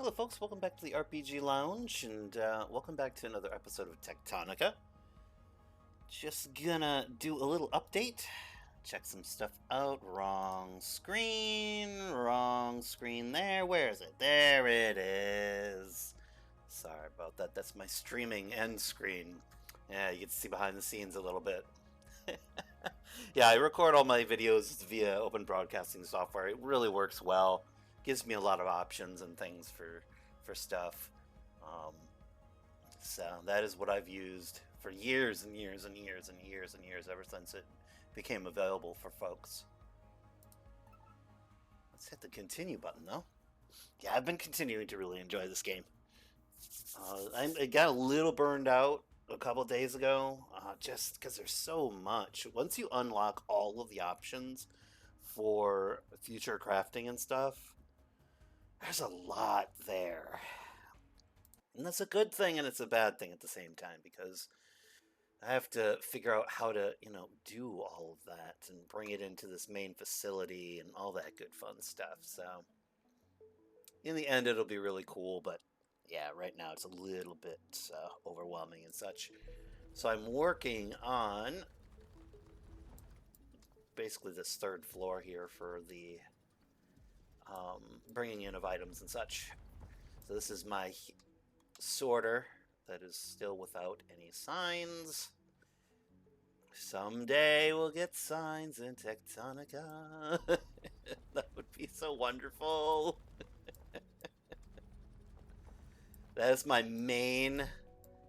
Hello folks, welcome back to the RPG Lounge, and welcome back to another episode of Tectonica. Just gonna do a little update, check some stuff out. Wrong screen there. Where is it? There it is. Sorry about that, that's my streaming end screen. Yeah, you can see behind the scenes a little bit. Yeah, I record all my videos via open broadcasting software. It really works well. Gives me a lot of options and things for stuff. So that is what I've used for years and years and years and years and years, ever since it became available for folks. Let's hit the continue button though. Yeah, I've been continuing to really enjoy this game. I got a little burned out a couple days ago, just because there's so much. Once you unlock all of the options for future crafting and stuff, there's a lot there. And that's a good thing and it's a bad thing at the same time, because I have to figure out how to, do all of that and bring it into this main facility and all that good fun stuff. So in the end, it'll be really cool, but yeah, right now it's a little bit overwhelming and such. So I'm working on basically this third floor here for the bringing in of items and such. So this is my sorter that is still without any signs. Someday we'll get signs in Tectonica. That would be so wonderful. That is my main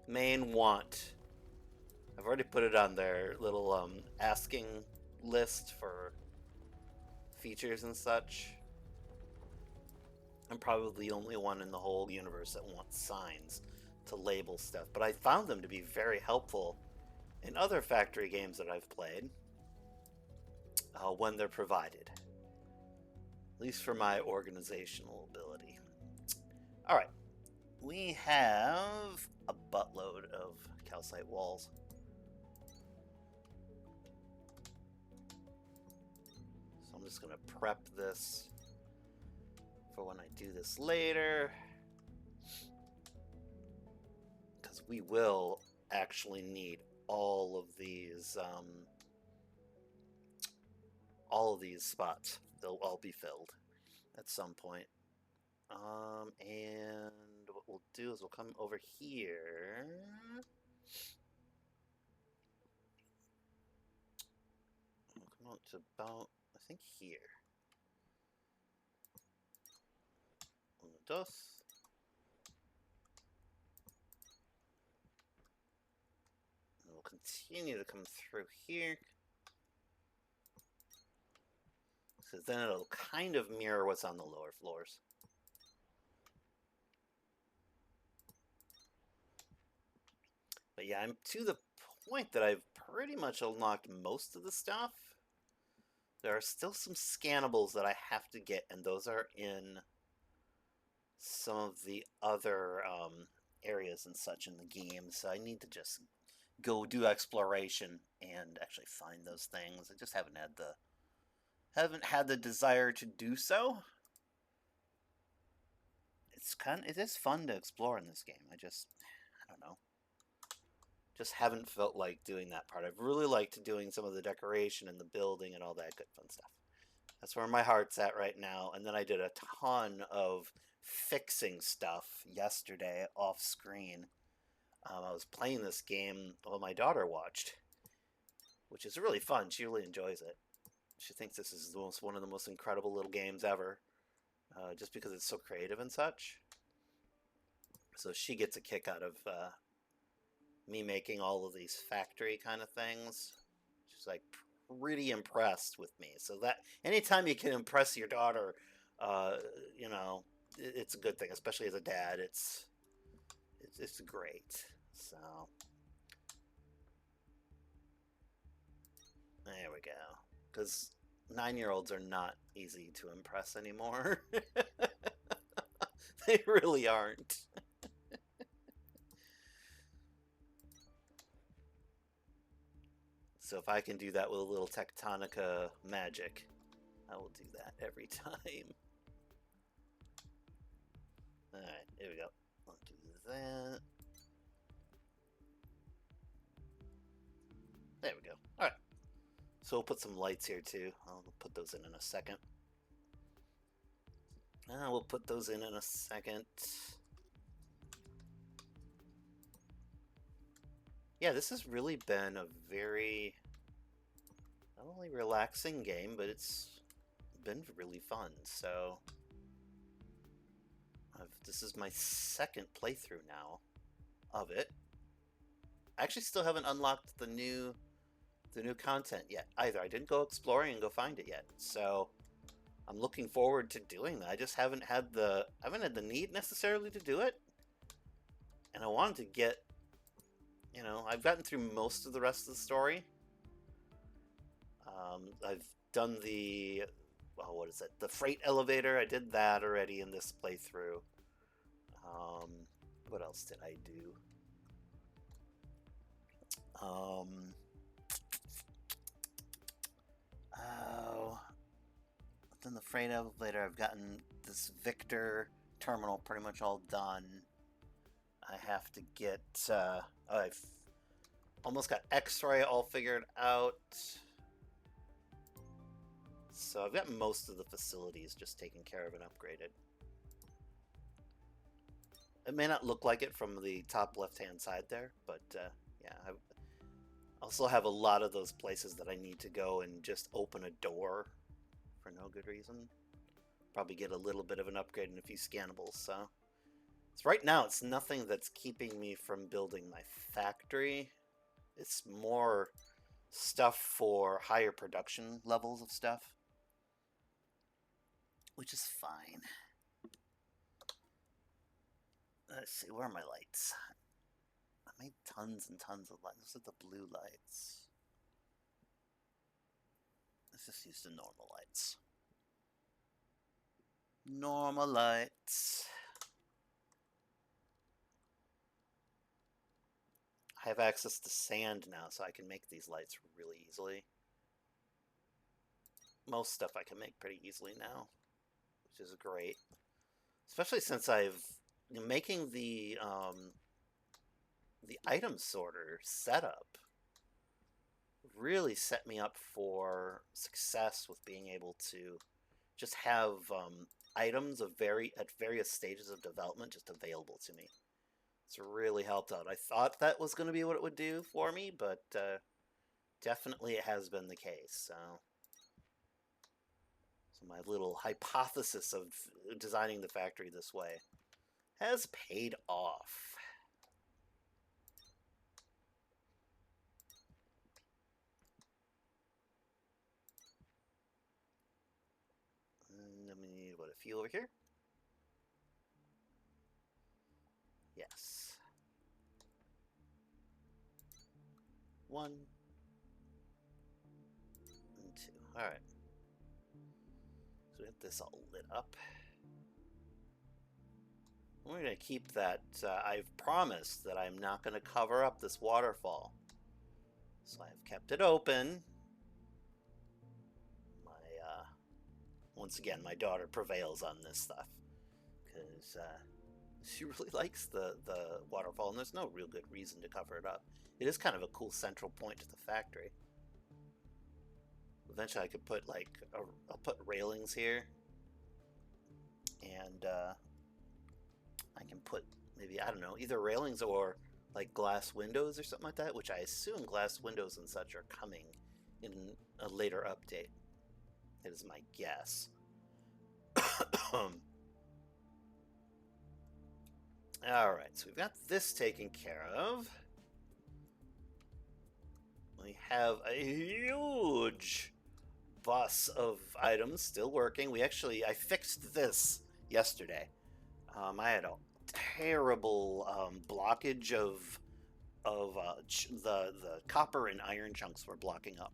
want. I've already put it on their little asking list for features and such. I'm probably the only one in the whole universe that wants signs to label stuff, but I found them to be very helpful in other factory games that I've played when they're provided, at least for my organizational ability. Alright, we have a buttload of calcite walls. So I'm just going to prep this for when I do this later, because we will actually need all of these spots. They'll all be filled at some point. And what we'll do is we'll come over here. We'll come out to about, I think, here. Uno, dos. And we'll continue to come through here, so then it'll kind of mirror what's on the lower floors. But yeah, I'm to the point that I've pretty much unlocked most of the stuff. There are still some scannables that I have to get, and those are in some of the other areas and such in the game. So I need to just go do exploration and actually find those things. I just haven't had the desire to do so. It is fun to explore in this game. I don't know. Just haven't felt like doing that part. I've really liked doing some of the decoration and the building and all that good fun stuff. That's where my heart's at right now. And then I did a ton of fixing stuff yesterday off screen. I was playing this game while my daughter watched, which is really fun. She really enjoys it. She thinks this is one of the most incredible little games ever, just because it's so creative and such. So she gets a kick out of me making all of these factory kind of things. She's like pretty impressed with me. So that anytime you can impress your daughter, it's a good thing, especially as a dad. It's great. So there we go. Because 9-year-olds are not easy to impress anymore. They really aren't. So if I can do that with a little Tectonica magic, I will do that every time. Alright, There we go. I'll do that. There we go. All right. So we'll put some lights here too. I'll put those in a second. We'll put those in a second. Yeah, this has really been a very, not only relaxing game, but it's been really fun. So this is my second playthrough now of it. I actually still haven't unlocked the new content yet either. I didn't go exploring and go find it yet. So I'm looking forward to doing that. I just haven't had the need necessarily to do it. And I wanted to get, you know, I've gotten through most of the rest of the story. I've done the, well, what is it? The freight elevator. I did that already in this playthrough. What else did I do? I've done the freight elevator. I've gotten this Victor terminal pretty much all done. I have to get, I've almost got X-ray all figured out. So I've got most of the facilities just taken care of and upgraded. It may not look like it from the top left-hand side there, but yeah, I also have a lot of those places that I need to go and just open a door for no good reason. Probably get a little bit of an upgrade and a few scannables, so right now it's nothing that's keeping me from building my factory. It's more stuff for higher production levels of stuff, which is fine. Let's see, where are my lights? I made tons and tons of lights. Those are the blue lights. Let's just use the normal lights. Normal lights. I have access to sand now, so I can make these lights really easily. Most stuff I can make pretty easily now, which is great. Especially since I've making the item sorter setup really set me up for success with being able to just have items of at various stages of development just available to me. It's really helped out. I thought that was going to be what it would do for me, but definitely it has been the case. So my little hypothesis of designing the factory this way has paid off. And then we need, what, a few over here? Yes. 1 and 2. All right. So we have this all lit up. We're going to keep that. I've promised that I'm not going to cover up this waterfall. So I've kept it open. Once again, my daughter prevails on this stuff. Because she really likes the waterfall, and there's no real good reason to cover it up. It is kind of a cool central point to the factory. Eventually I could put, like, I'll put railings here. And I can put maybe, I don't know, either railings or like glass windows or something like that, which I assume glass windows and such are coming in a later update. It is my guess. Alright, so we've got this taken care of. We have a huge bus of items still working. I fixed this yesterday. I had a terrible blockage of the copper and iron chunks were blocking up,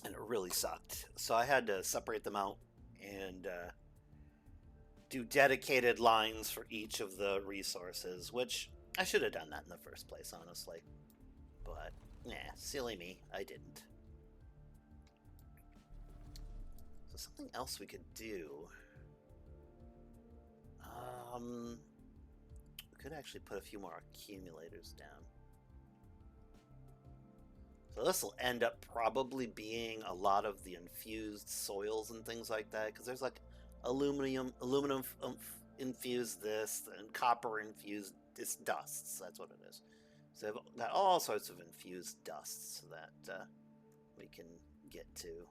and it really sucked. So I had to separate them out and do dedicated lines for each of the resources, which I should have done that in the first place, honestly. But yeah, silly me, I didn't. So something else we could do We could actually put a few more accumulators down. So this will end up probably being a lot of the infused soils and things like that, because there's like aluminum infused this, and copper infused this dusts. That's what it is. So they've got all sorts of infused dusts that we can get to.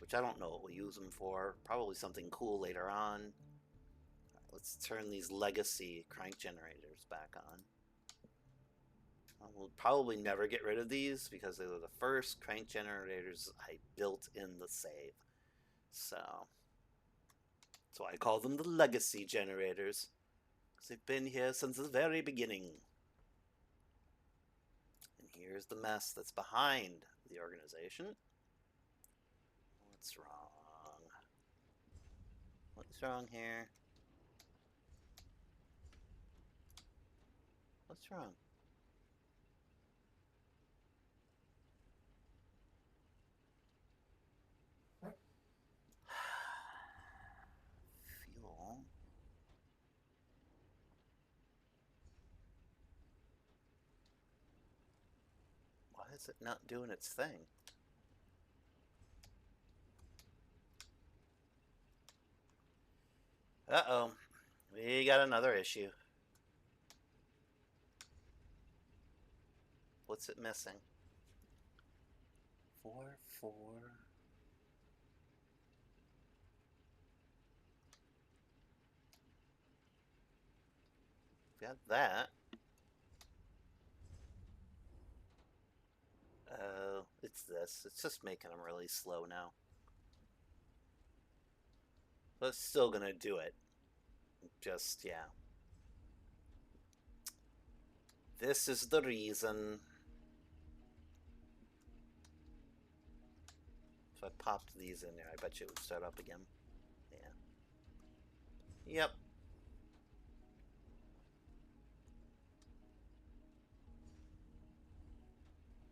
Which I don't know what we'll use them for. Probably something cool later on. Right, let's turn these legacy crank generators back on. We'll probably never get rid of these because they were the first crank generators I built in the save. So that's why I call them the legacy generators, because they've been here since the very beginning. And here's the mess that's behind the organization. What's wrong? What's wrong here? What's wrong? Fuel. Why is it not doing its thing? Uh-oh. We got another issue. What's it missing? 4, 4. Got that. Oh, it's this. It's just making them really slow now. But it's still gonna do it. Just, yeah. This is the reason. If I popped these in there, I bet you it would start up again. Yeah. Yep.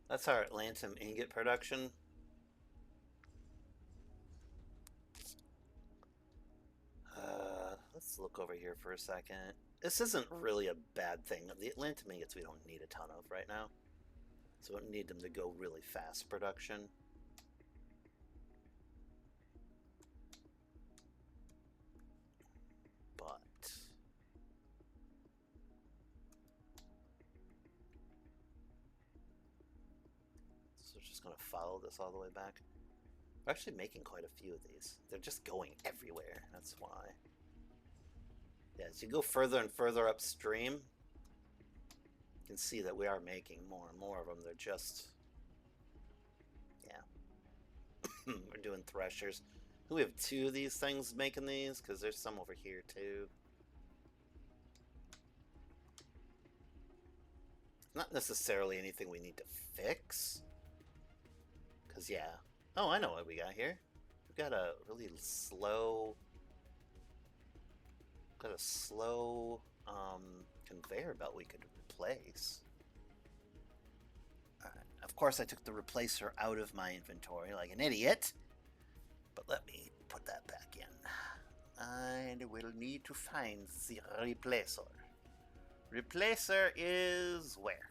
That's our Atlantum ingot production. Let's look over here for a second. This isn't really a bad thing. The Atlantum ingots we don't need a ton of right now. So we don't need them to go really fast production. But so we're just gonna follow this all the way back. We're actually making quite a few of these. They're just going everywhere. That's why. Yeah, as you go further and further upstream, you can see that we are making more and more of them. They're just, yeah. We're doing threshers. We have 2 of these things making these, because there's some over here too. Not necessarily anything we need to fix. Because, yeah. Oh, I know what we got here. We've got a really slow... Got a slow conveyor belt we could replace. Alright. Of course, I took the replacer out of my inventory like an idiot. But let me put that back in. I will need to find the replacer. Replacer is where?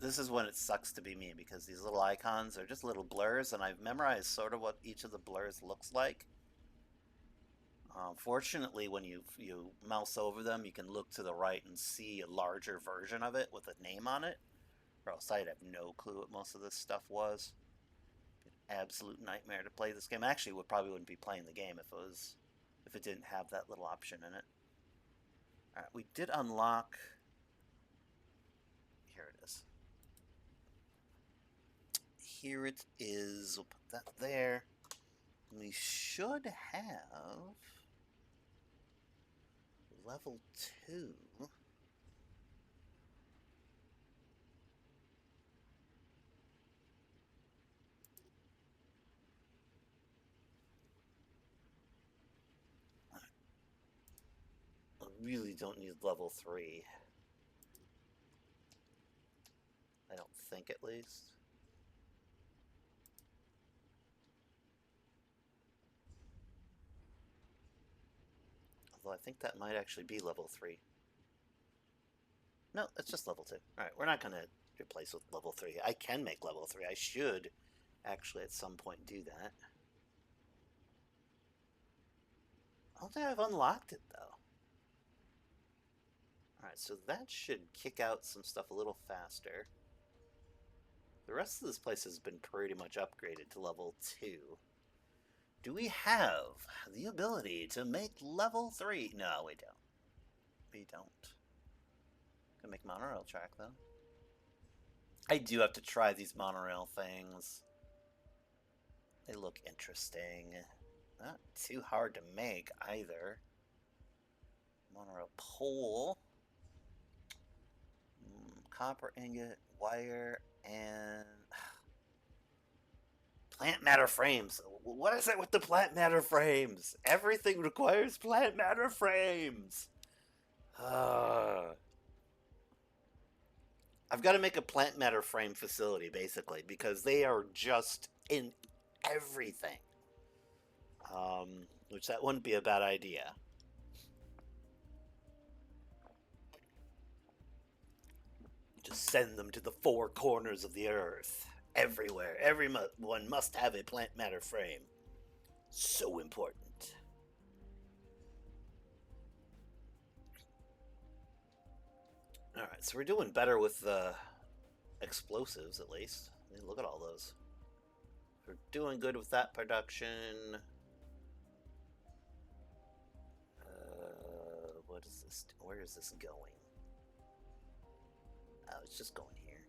This is when it sucks to be me, because these little icons are just little blurs, and I've memorized sort of what each of the blurs looks like. Fortunately, when you mouse over them, you can look to the right and see a larger version of it with a name on it, or else I'd have no clue what most of this stuff was. An absolute nightmare to play this game. Actually, probably wouldn't be playing the game if it didn't have that little option in it. All right, we did unlock. Here it is. Here it is. We'll put that there. We should have level 2. I really don't need level 3. I don't think, at least. Although I think that might actually be level 3. No, it's just level 2. Alright, we're not going to replace with level 3. I can make level 3. I should actually at some point do that. I don't think I've unlocked it, though. Alright, so that should kick out some stuff a little faster. The rest of this place has been pretty much upgraded to level 2. Do we have the ability to make level 3? No, we don't. We don't. Can make monorail track, though. I do have to try these monorail things. They look interesting. Not too hard to make, either. Monorail pole. Copper ingot, wire, and... plant matter frames. What is it with the plant matter frames? Everything requires plant matter frames. I've got to make a plant matter frame facility, basically, because they are just in everything. Which that wouldn't be a bad idea. Just send them to the 4 corners of the earth. Everywhere. Everyone must have a plant matter frame. So important. Alright, so we're doing better with the explosives, at least. I mean, look at all those. We're doing good with that production. What is this? Where is this going? Oh, it's just going here.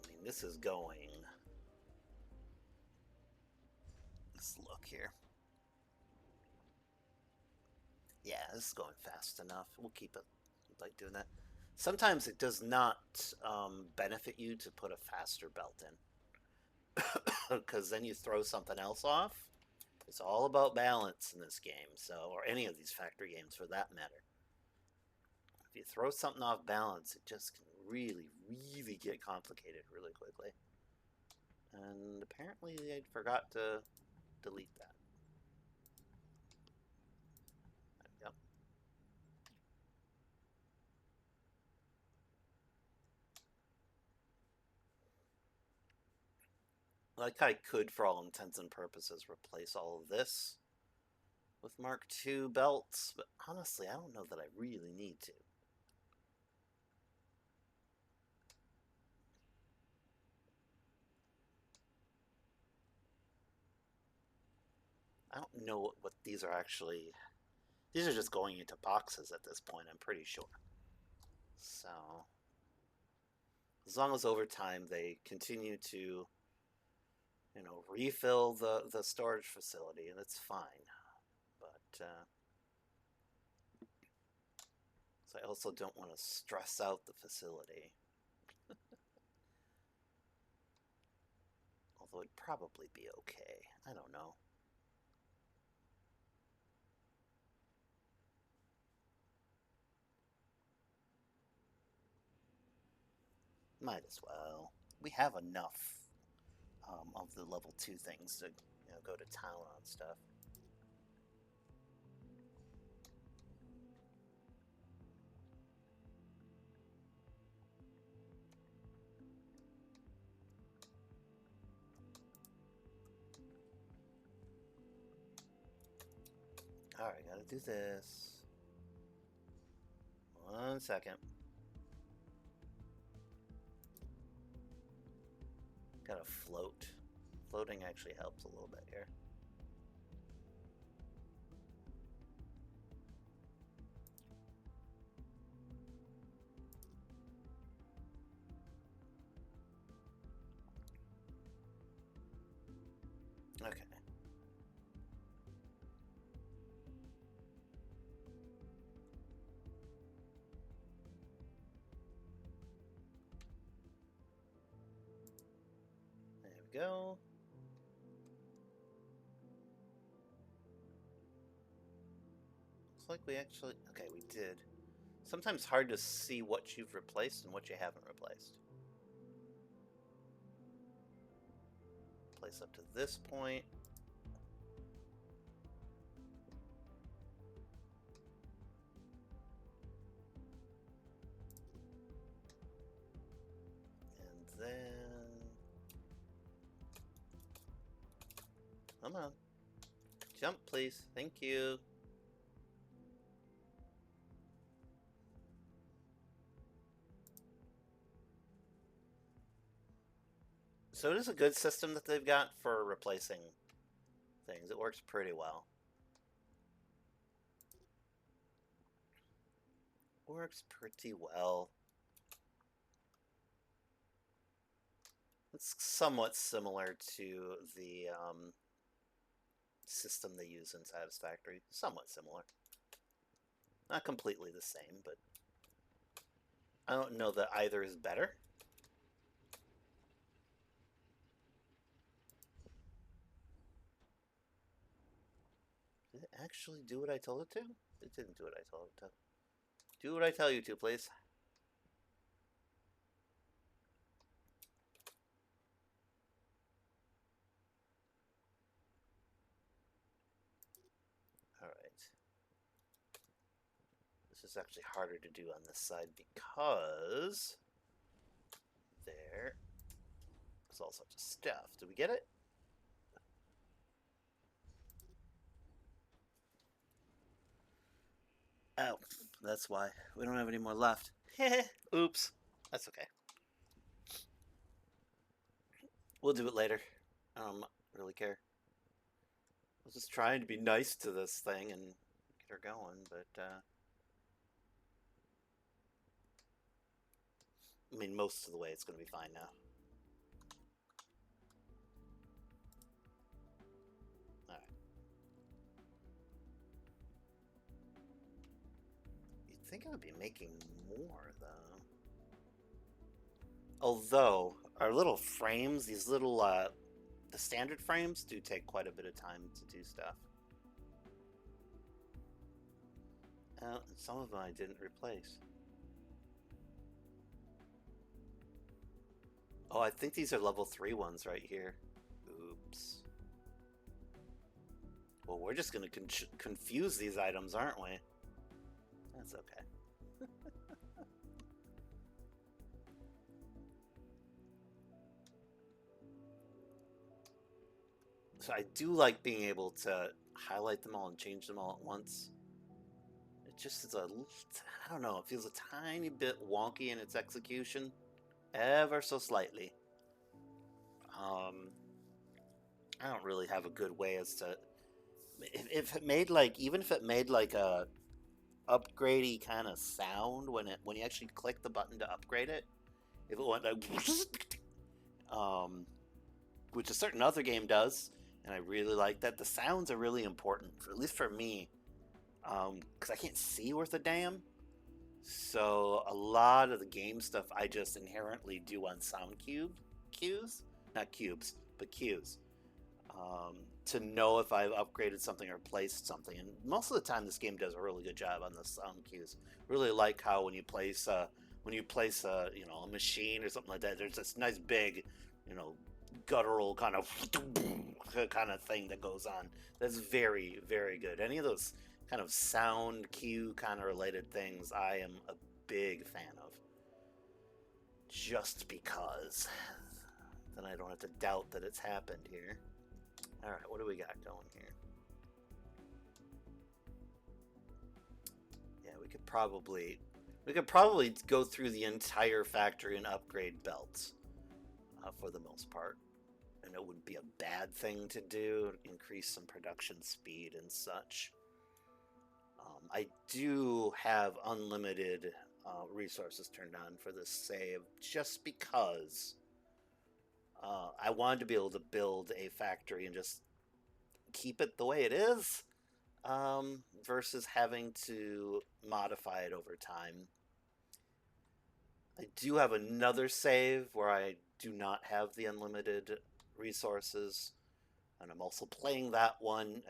I mean, this is going... Let's look here. Yeah, this is going fast enough. We'll keep it like doing that. Sometimes it does not benefit you to put a faster belt in. Because then you throw something else off. It's all about balance in this game, so, or any of these factory games for that matter. If you throw something off balance, it just can really, really get complicated really quickly. And apparently I forgot to delete that. There we go. Like I could, for all intents and purposes, replace all of this with Mark II belts, but honestly, I don't know that I really need to. I don't know what these are actually... These are just going into boxes at this point, I'm pretty sure. So, as long as over time they continue to, you know, refill the storage facility, that's fine. But, so I also don't want to stress out the facility. Although it'd probably be okay. I don't know. Might as well. We have enough of the level 2 things to, you know, go to town on stuff. Alright, gotta do this. 1 second. Gotta float. Floating actually helps a little bit here. Okay. There we go. Looks like we actually... Okay, we did. Sometimes hard to see what you've replaced and what you haven't replaced. Place up to this point. And then... Come on. Jump, please. Thank you. So it is a good system that they've got for replacing things. It works pretty well. Works pretty well. It's somewhat similar to the system they use in Satisfactory. Somewhat similar. Not completely the same, but I don't know that either is better. Did it actually do what I told it to? It didn't do what I told it to. Do what I tell you to, please. Alright. This is actually harder to do on this side because there's all sorts of stuff. Did we get it? Oh, that's why. We don't have any more left. Oops. That's okay. We'll do it later. I don't really care. I was just trying to be nice to this thing and get her going, but I mean, most of the way it's going to be fine now. Alright. You'd think I would be making more, though. Although, our little frames, these little, the standard frames do take quite a bit of time to do stuff. And some of them I didn't replace. Oh, I think these are level 3 ones right here. Oops. Well, we're just going to confuse these items, aren't we? That's okay. So I do like being able to highlight them all and change them all at once. It just is I don't know, it feels a tiny bit wonky in its execution. Ever so slightly. I don't really have a good way as to if it made like, even if it made like a upgradey kind of sound when you actually click the button to upgrade it, if it went like which a certain other game does, and I really like that. The sounds are really important, at least for me, because I can't see worth a damn. So a lot of the game stuff I just inherently do on sound cues, not cubes, but cues, to know if I've upgraded something or placed something. And most of the time, this game does a really good job on the sound cues. Really like how when you place a machine or something like that, there's this nice big, guttural kind of thing that goes on. That's very, very good. Any of those kind of sound cue kind of related things, I am a big fan of. Just because then I don't have to doubt that it's happened here. All right, what do we got going here? Yeah, we could probably go through the entire factory and upgrade belts for the most part, and it wouldn't be a bad thing to do. Increase some production speed and such. I do have unlimited resources turned on for this save just because I wanted to be able to build a factory and just keep it the way it is, versus having to modify it over time. I do have another save where I do not have the unlimited resources, and I'm also playing that one.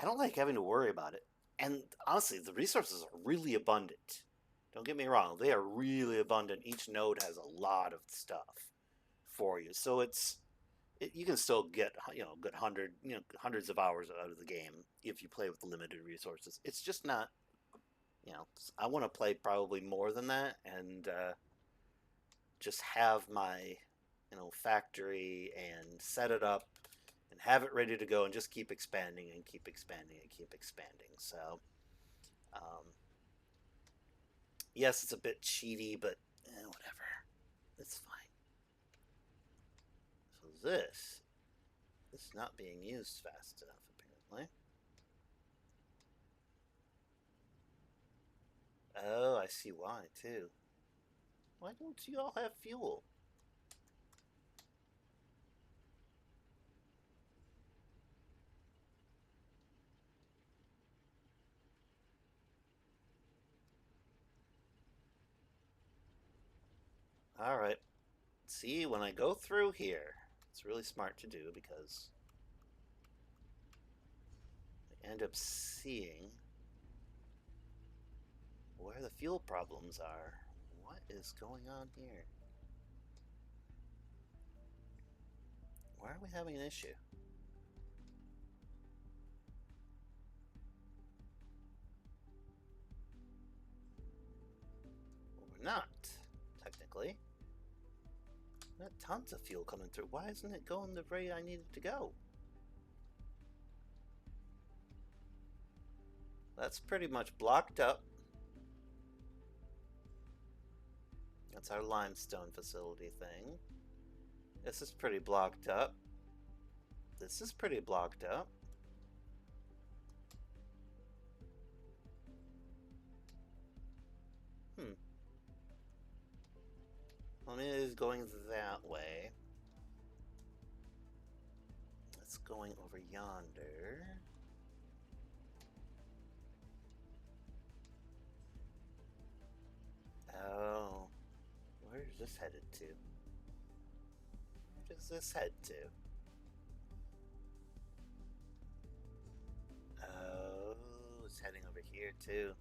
I don't like having to worry about it. And honestly, the resources are really abundant. Don't get me wrong, they are really abundant. Each node has a lot of stuff for you. So you can still get, good hundreds of hours out of the game if you play with limited resources. It's just not, I want to play probably more than that, and just have my, factory and set it up and have it ready to go and just keep expanding and keep expanding and keep expanding. So, um, yes, it's a bit cheaty, but whatever. It's fine. So this is not being used fast enough, apparently. Oh, I see why, too. Why don't you all have fuel? Alright. See, when I go through here, it's really smart to do because I end up seeing where the fuel problems are. What is going on here? Why are we having an issue? Well, we're not, technically. Got tons of fuel coming through. Why isn't it going the way I need it to go? That's pretty much blocked up. That's our limestone facility thing. This is pretty blocked up. This is pretty blocked up. Well, it is going that way. It's going over yonder. Oh. Where is this headed to? Where does this head to? Oh, it's heading over here too.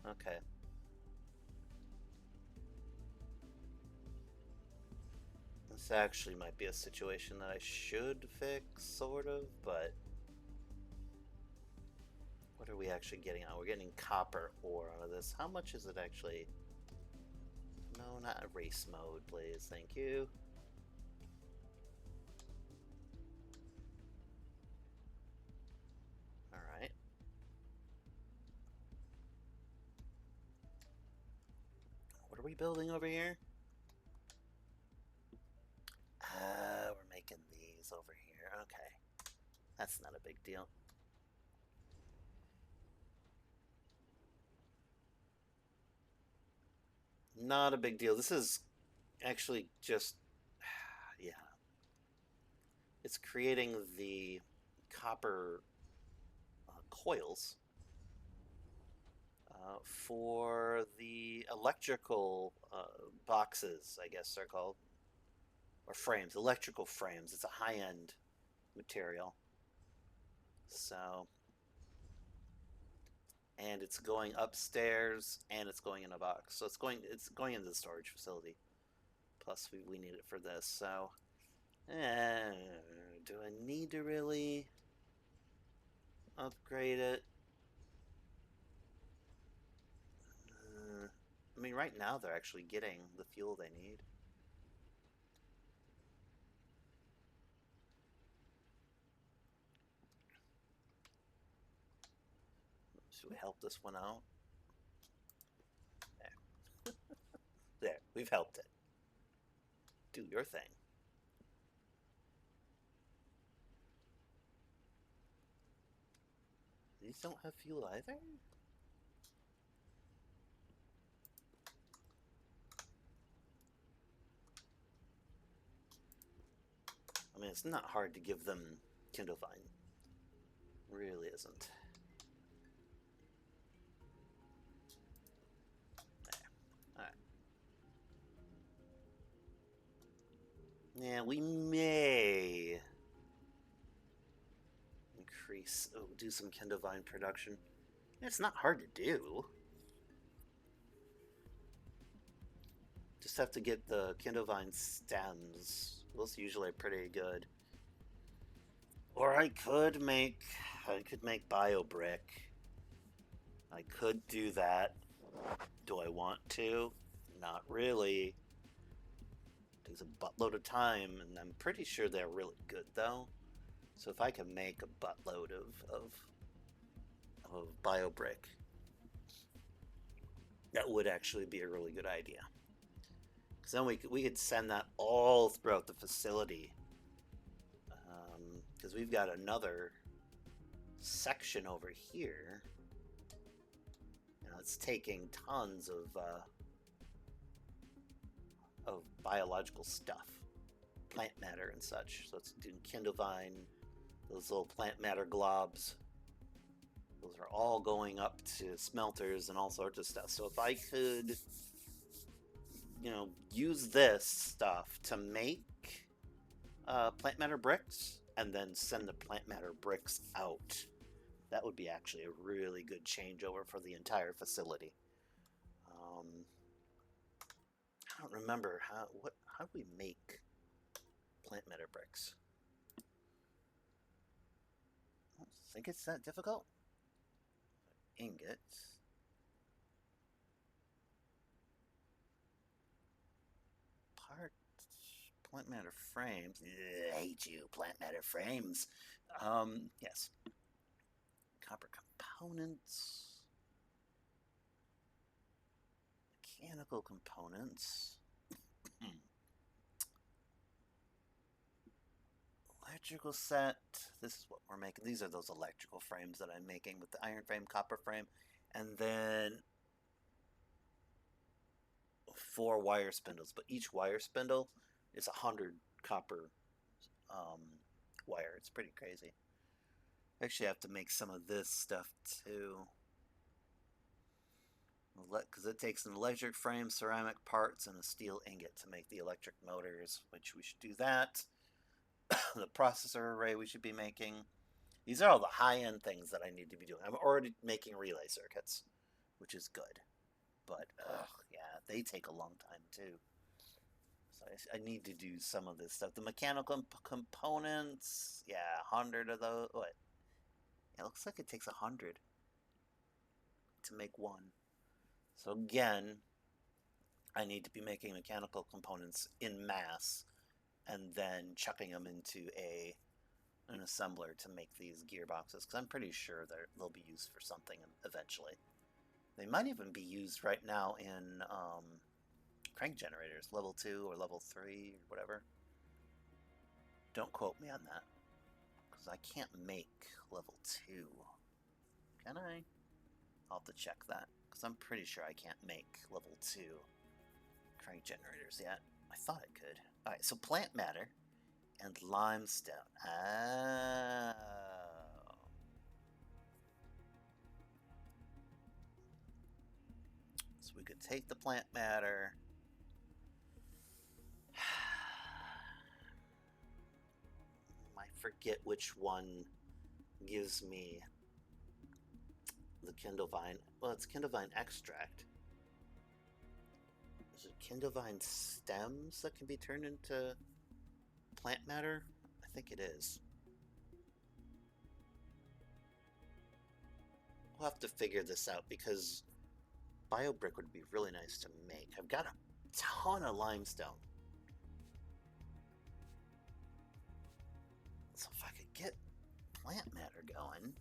Okay. This actually might be a situation that I should fix, sort of, but what are we actually getting out? We're getting copper ore out of this. How much is it actually? No, not erase mode, please. Thank you. Alright. What are we building over here? We're making these over here. Okay. That's not a big deal. Not a big deal. This is actually just, yeah. It's creating the copper coils for the electrical boxes, I guess they're called. Or frames, electrical frames. It's a high-end material. So, and it's going upstairs and it's going in a box. So it's going into the storage facility. Plus we need it for this. So, do I need to really upgrade it? I mean, right now they're actually getting the fuel they need. Should we help this one out? There. There, we've helped it. Do your thing. These don't have fuel either? I mean, it's not hard to give them Kindlevine. Really isn't. There. Alright. Yeah, we may increase, do some Kindlevine production. It's not hard to do. Just have to get the Kindlevine stems. Those usually are pretty good. Or I could make Biobrick. I could do that. Do I want to? Not really. It takes a buttload of time, and I'm pretty sure they're really good though. So if I can make a buttload of Biobrick, that would actually be a really good idea. Because then we could send that all throughout the facility. Because we've got another section over here. It's taking tons of biological stuff, plant matter and such. So it's doing Kindlevine, those little plant matter globs. Those are all going up to smelters and all sorts of stuff. So if I could, use this stuff to make plant matter bricks and then send the plant matter bricks out, that would be actually a really good changeover for the entire facility. I don't remember how do we make plant matter bricks? I don't think it's that difficult. Ingots. Parts. Plant matter frames. Ugh, I hate you, plant matter frames. Yes. Copper components. Mechanical components. Electrical set. This is what we're making. These are those electrical frames that I'm making with the iron frame, copper frame, and then 4 wire spindles. But each wire spindle is 100 copper wire. It's pretty crazy. Actually, I have to make some of this stuff too. Because it takes an electric frame, ceramic parts, and a steel ingot to make the electric motors, which we should do that. The processor array we should be making. These are all the high-end things that I need to be doing. I'm already making relay circuits, which is good. But, yeah, they take a long time, too. So I need to do some of this stuff. The mechanical components, yeah, 100 of those. What? Yeah, it looks like it takes 100 to make one. So again, I need to be making mechanical components in mass and then chucking them into an assembler to make these gearboxes, because I'm pretty sure they'll be used for something eventually. They might even be used right now in crank generators, level 2 or level 3 or whatever. Don't quote me on that, because I can't make level 2. Can I? I'll have to check that, because I'm pretty sure I can't make level 2 crank generators yet. I thought I could. Alright, so plant matter and limestone. Oh. So we could take the plant matter. I forget which one gives me the Kindlevine. Well, it's Kindlevine extract. Is it Kindlevine stems that can be turned into plant matter? I think it is. We'll have to figure this out, because Biobrick would be really nice to make. I've got a ton of limestone. So if I could get plant matter going,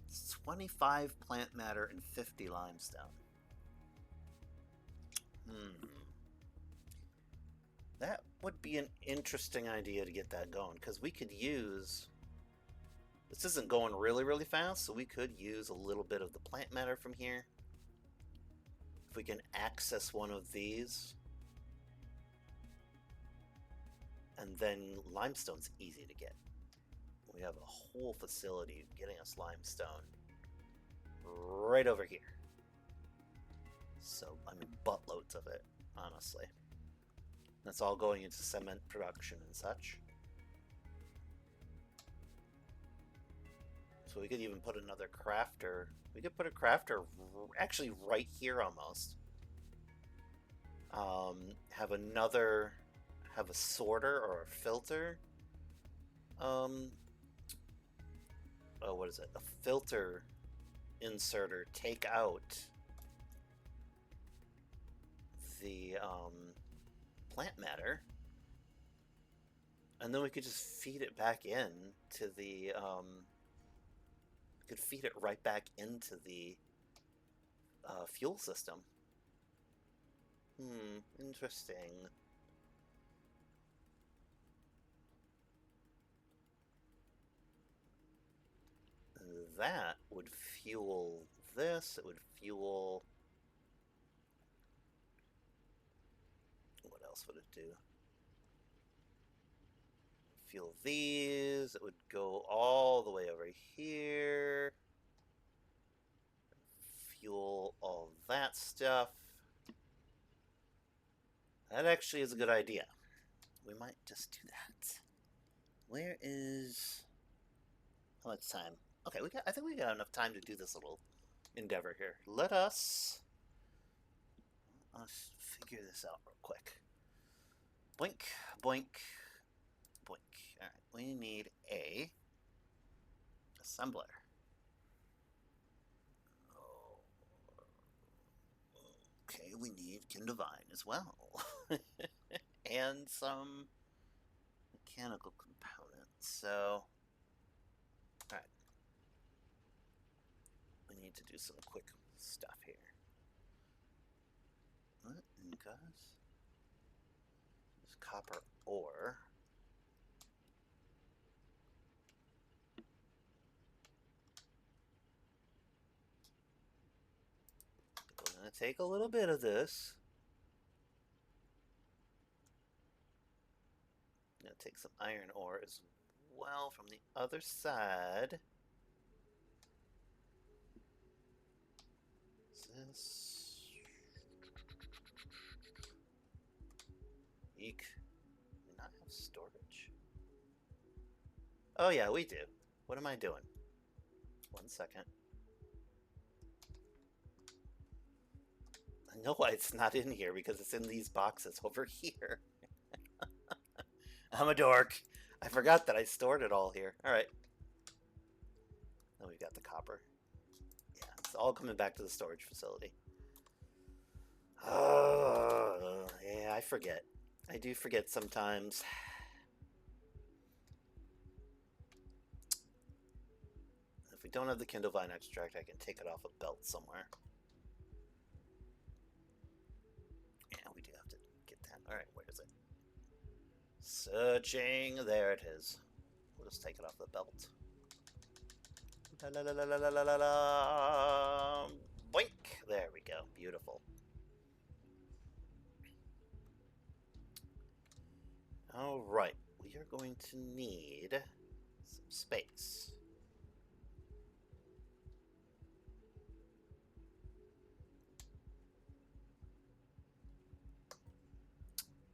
it's 25 plant matter and 50 limestone. That would be an interesting idea to get that going, because we could use... This isn't going really, really fast, so we could use a little bit of the plant matter from here. If we can access one of these. And then limestone's easy to get. We have a whole facility getting us limestone right over here. So, I mean, buttloads of it, honestly. That's all going into cement production and such. So we could even put another crafter. We could put a crafter actually right here almost. Have a sorter or a filter. Oh, what is it? A filter inserter. Take out the plant matter, and then we could just feed it back in to the we could feed it right back into the fuel system. Interesting. That would fuel this. It would fuel... What else would it do? Fuel these. It would go all the way over here. Fuel all that stuff. That actually is a good idea. We might just do that. Where is... How much time? Okay, I think we got enough time to do this little endeavor here. Let us figure this out real quick. Boink, boink, boink. All right, we need a assembler. Okay, we need Kindlevine as well. And some mechanical components. So, alright. We need to do some quick stuff here. What in goes? There's copper ore. We're gonna take a little bit of this. Gonna take some iron ore as well from the other side. What's this? Eek. Do we not have storage? Oh yeah, we do. What am I doing? 1 second. I know why it's not in here, because it's in these boxes over here. I'm a dork. I forgot that I stored it all here. Alright. Then we've got the copper. Yeah, it's all coming back to the storage facility. Oh, yeah, I forget. I do forget sometimes. If we don't have the Kindlevine extract, I can take it off a belt somewhere. Yeah, we do have to get that. Alright, where is it? Searching. There it is. We'll just take it off the belt. La la la la la la la la. Boink! There we go. Beautiful. Alright, we are going to need some space.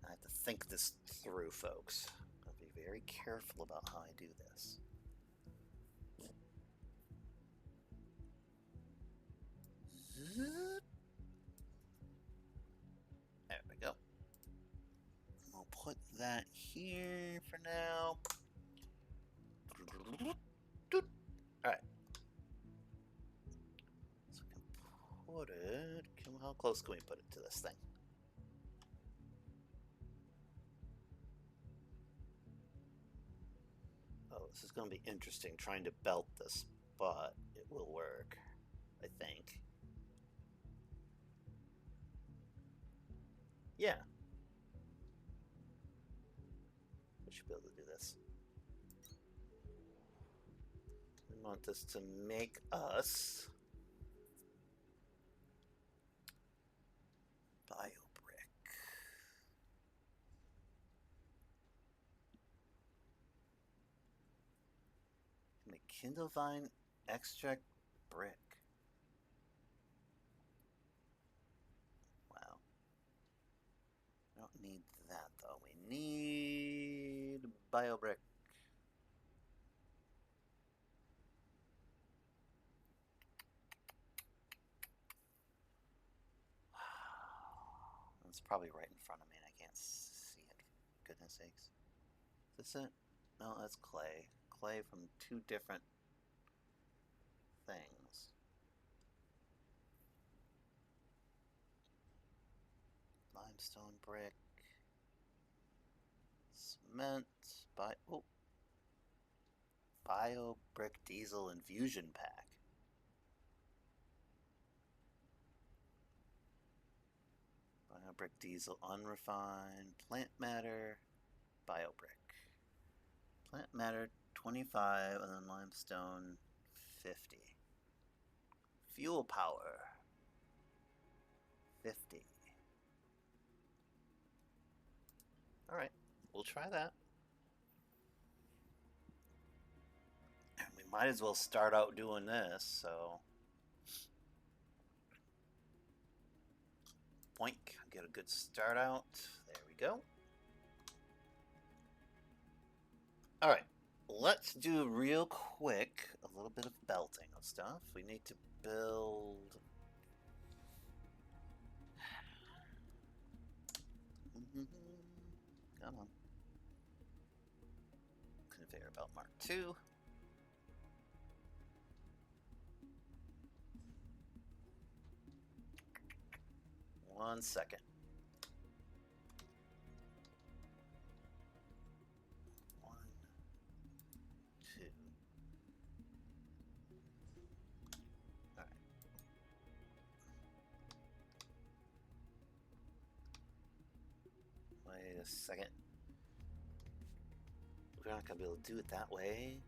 I have to think this through, folks. I'll be very careful about how I do this. There we go. We'll put that here for now. Alright. So we can put it... How close can we put it to this thing? Oh, this is going to be interesting trying to belt this, but it will work, I think. Yeah. We should be able to do this. We want this to make us Biobrick. Make Kindlevine extract brick. Wow. I don't need that though. Biobrick. It's probably right in front of me and I can't see it. Goodness sakes. Is this it? No, that's clay. Clay from two different things. Limestone brick. Cement. Biobrick diesel infusion pack. Biobrick diesel unrefined. Plant matter. Biobrick. Plant matter 25 and then limestone 50. Fuel power 50. Alright, we'll try that. We might as well start out doing this, so. Boink, get a good start out. There we go. Alright, let's do real quick a little bit of belting of stuff. We need to build. Come on. Conveyor belt Mark II. One second. One, two. All right. Wait a second. We're not gonna be able to do it that way.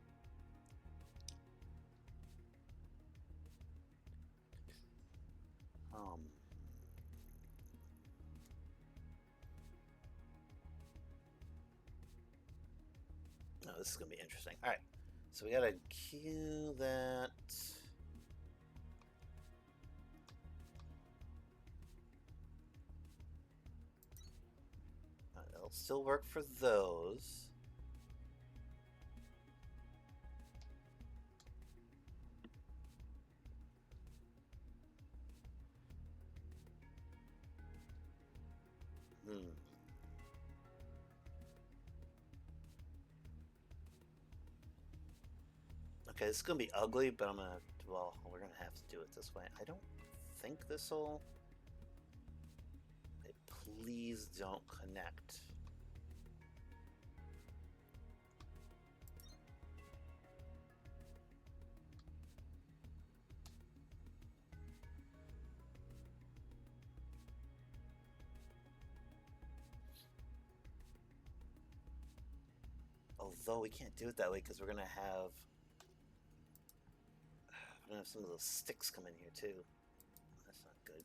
No, this is gonna be interesting. All right, so we gotta queue that. It'll still work for those. Okay, this is gonna be ugly, but I'm gonna. Well, we're gonna have to do it this way. I don't think this'll. Please don't connect. Although we can't do it that way because we're gonna have some of those sticks come in here too. That's not good.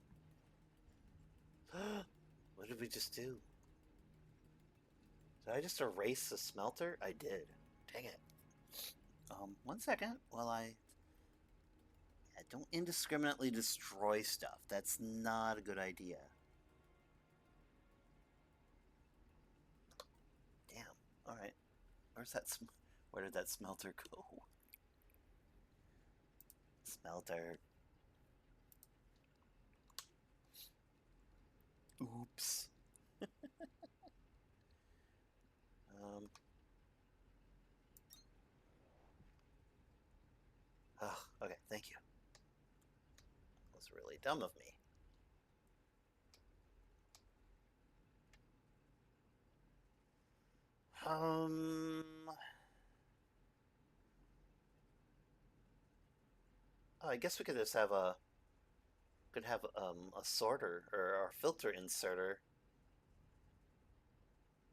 What did we just do? Did I just erase the smelter? I did. Dang it. 1 second while I don't indiscriminately destroy stuff. That's not a good idea. Damn. All right. Where did that smelter go? Smelter. Oops. Oh, okay, thank you. That was really dumb of me. Oh, I guess we could just have a sorter or a filter inserter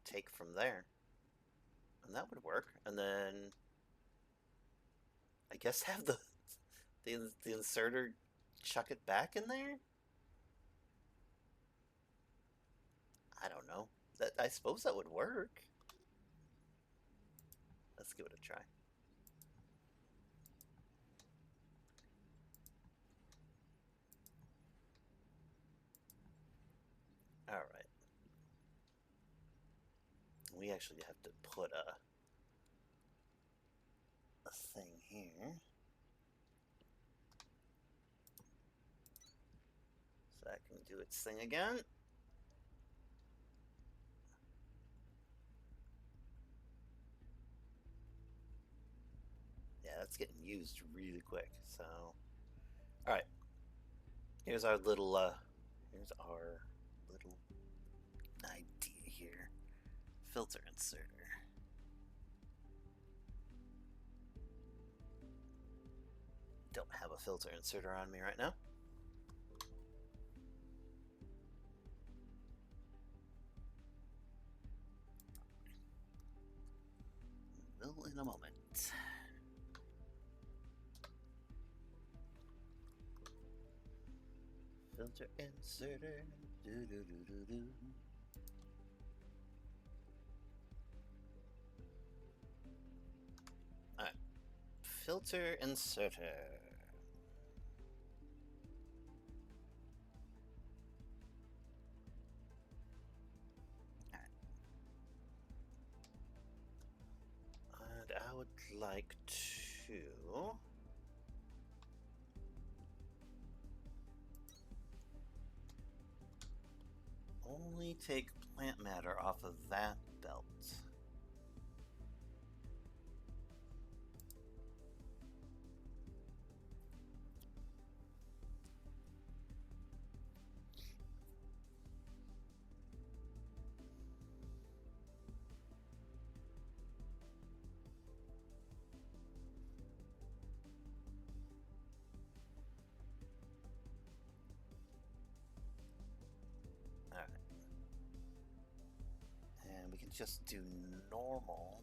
take from there. And that would work. And then I guess have the inserter chuck it back in there? I don't know. I suppose that would work. Let's give it a try. All right. We actually have to put a thing here. So that can do its thing again. Yeah, that's getting used really quick. So, all right. Here's our little idea here. Filter inserter. Don't have a filter inserter on me right now. Will in a moment. Filter inserter. Do do do do do. All right. Filter inserter. And I would like to only take plant matter off of that belt. And we can just do normal.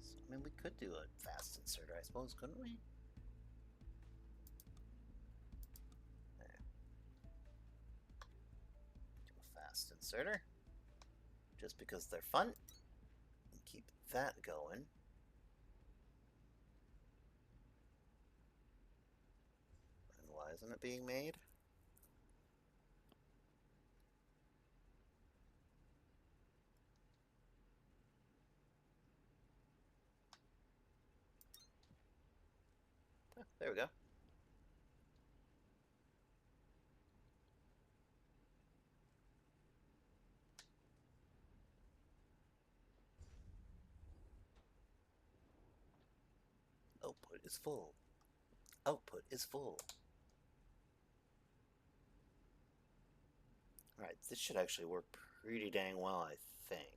So, I mean, we could do a fast inserter, I suppose, couldn't we? There. Do a fast inserter. Just because they're fun. And keep that going. And why isn't it being made? Oh, there we go. Output is full. Output is full. Alright, this should actually work pretty dang well, I think.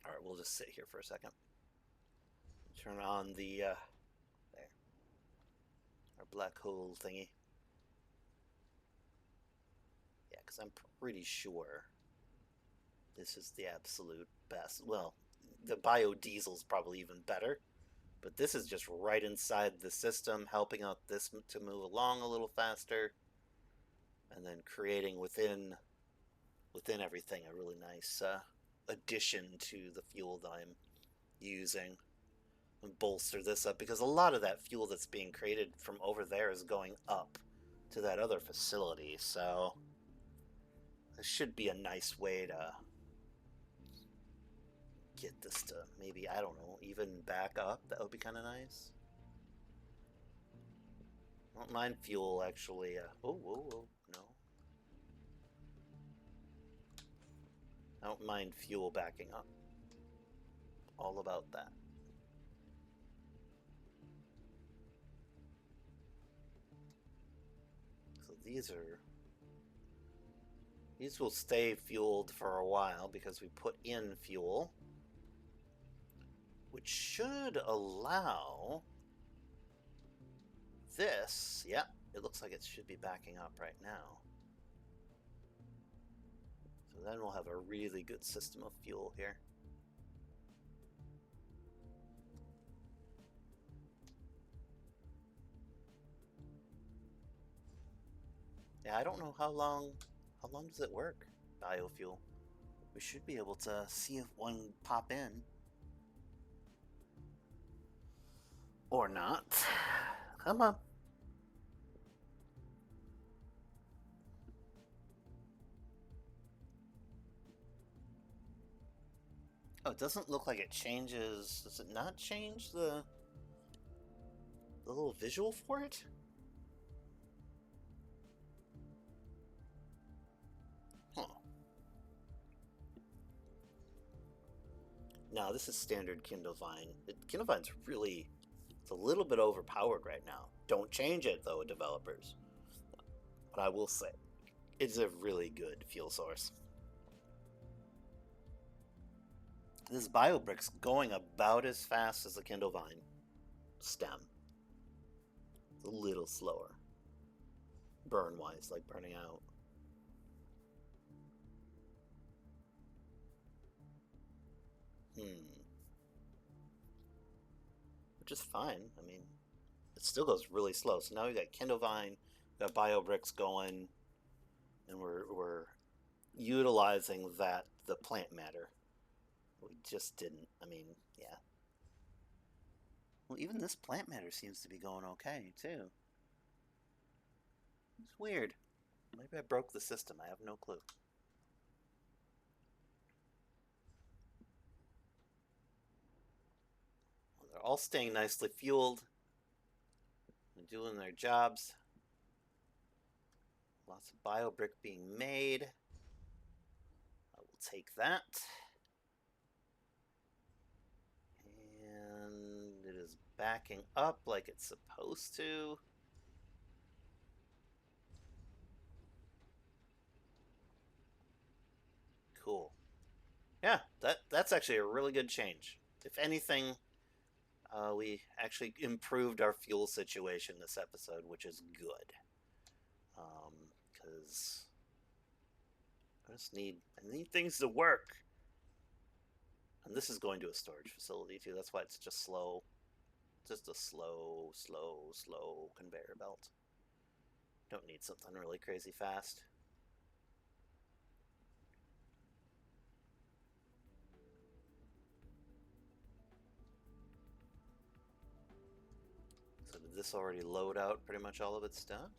Alright, we'll just sit here for a second. Turn on the, there. Our black hole thingy. Yeah, because I'm pretty sure this is the absolute best. Well, the biodiesel's probably even better, but this is just right inside the system, helping out this to move along a little faster, and then creating within everything a really nice addition to the fuel that I'm using. And bolster this up, because a lot of that fuel that's being created from over there is going up to that other facility, so this should be a nice way to get this to maybe, I don't know, even back up. That would be kind of nice. I don't mind fuel, actually. Oh, whoa, whoa, no. I don't mind fuel backing up. All about that. So these will stay fueled for a while because we put in fuel, which should allow this. Yeah, it looks like it should be backing up right now. So then we'll have a really good system of fuel here. Yeah, I don't know how long does it work, biofuel? We should be able to see if one pop in. Or not. Come on. Oh, it doesn't look like it changes. Does it not change the little visual for it? Huh. No, this is standard Kindle Vine. Kindle Vine's really, it's a little bit overpowered right now. Don't change it though, developers. But I will say, it's a really good fuel source. This Biobrick's going about as fast as the Kindle Vine stem. It's a little slower. Burn-wise, like burning out. Which is fine. I mean, it still goes really slow. So now we got Kindle Vine, we got Biobricks going, and we're utilizing the plant matter. We just didn't. I mean, yeah. Well, even this plant matter seems to be going okay too. It's weird. Maybe I broke the system. I have no clue. Well, they're all staying nicely fueled and doing their jobs. Lots of biobrick being made. I will take that. And it is backing up like it's supposed to. Cool. Yeah, that's actually a really good change. If anything, we actually improved our fuel situation this episode, which is good. Because I need things to work. And this is going to a storage facility too. That's why it's just slow. Just a slow conveyor belt. Don't need something really crazy fast. So did this already load out pretty much all of its stuff?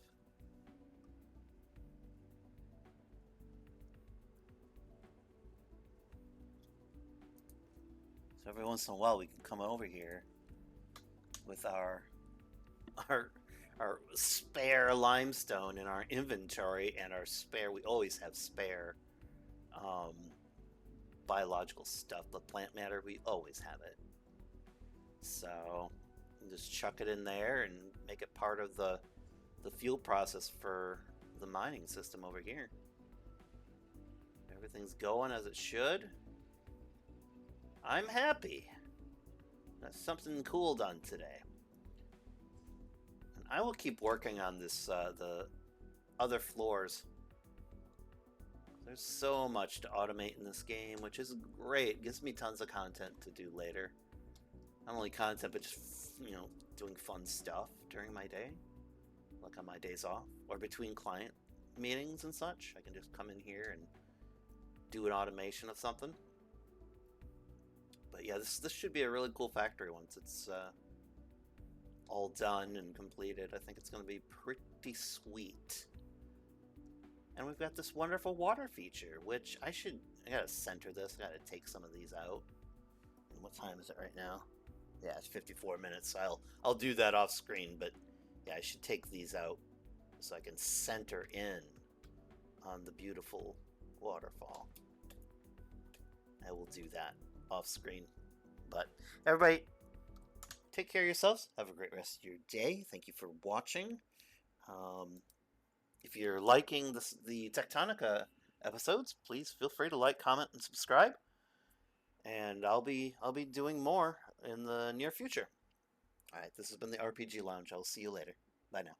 So every once in a while we can come over here with our our spare limestone in our inventory and our spare, we always have spare um, biological stuff, the plant matter, we always have it. So just chuck it in there and make it part of the fuel process for the mining system over here. Everything's going as it should. I'm happy. That's something cool done today. And I will keep working on this, the other floors. There's so much to automate in this game, which is great. It gives me tons of content to do later. Not only content, but just, doing fun stuff during my day. Like on my days off. Or between client meetings and such. I can just come in here and do an automation of something. But yeah, this should be a really cool factory once it's all done and completed. I think it's going to be pretty sweet. And we've got this wonderful water feature, which I gotta center this. I gotta take some of these out. And what time is it right now? Yeah, it's 54 minutes. So I'll do that off screen. But yeah, I should take these out so I can center in on the beautiful waterfall. I will do that off screen. But everybody, take care of yourselves. Have a great rest of your day. Thank you for watching. If you're liking the Tectonica episodes, please feel free to like, comment, and subscribe. And I'll be doing more in the near future. All right, this has been the RPG Lounge. I'll see you later. Bye now.